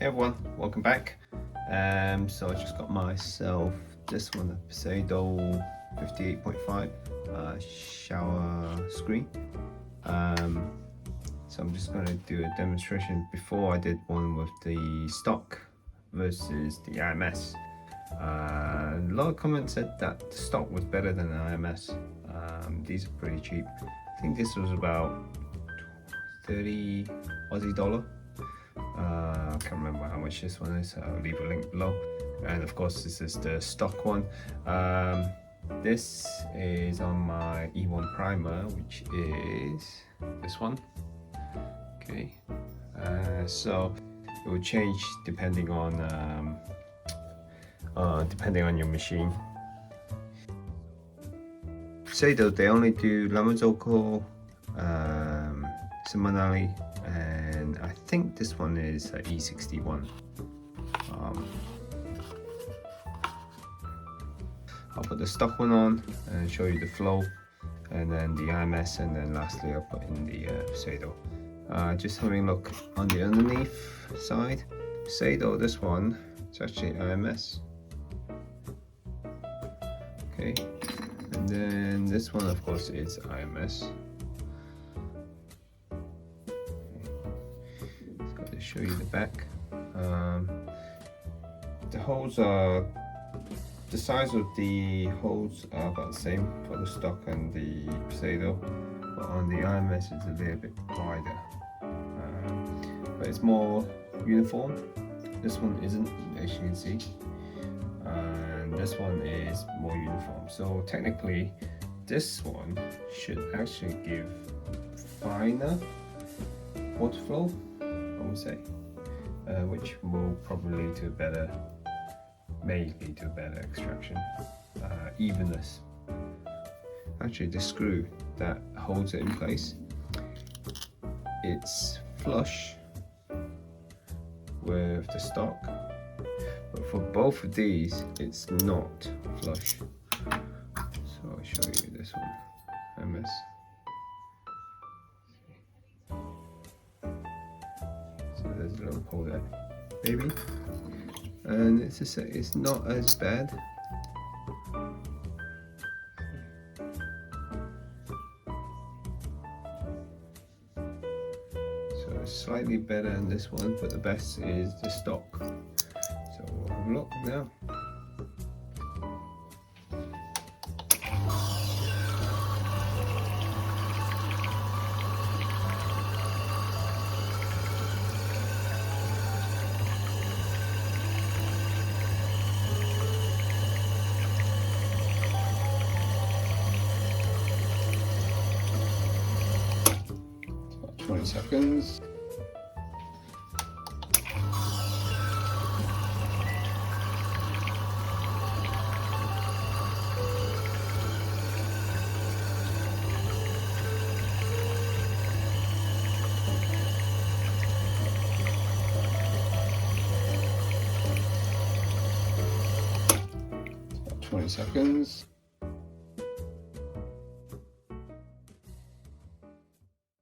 Hey everyone, welcome back. So I just got myself this one, a Pesado 58.5 shower screen. So I'm just going to do a demonstration. Before I did one with the stock versus the IMS. A lot of comments said that the stock was better than the IMS. These are pretty cheap. I think this was about 30 Aussie dollar. I can't remember how much this one is. I'll leave a link below. And of course this is the stock one. This is on my E1 primer, which is this one. Okay, so it will change depending on your machine. Pesado, they only do Lamazoko, Simonelli, and I think this one is E61. I'll put the stock one on and show you the flow, and then the IMS, and then lastly I'll put in the Pesado. Just having a look on the underneath side. Pesado, this one, it's actually IMS. Okay, and then this one of course is IMS. Show you the back. The holes are, the size of the holes are about the same for the stock and the Pesado, but on the IMS it's a little bit wider, but it's more uniform. This one isn't, as you can see, and this one is more uniform. So technically this one should actually give finer water flow, I would say, which will probably lead to a better, may lead to a better extraction, evenness. Actually, the screw that holds it in place, it's flush with the stock, but for both of these, it's not flush. So I'll show you this one, MS. There's a little hole there, maybe, and it's not as bad. So it's slightly better than this one, but the best is the stock. So we'll have a look now. About 20 seconds. About 20 seconds.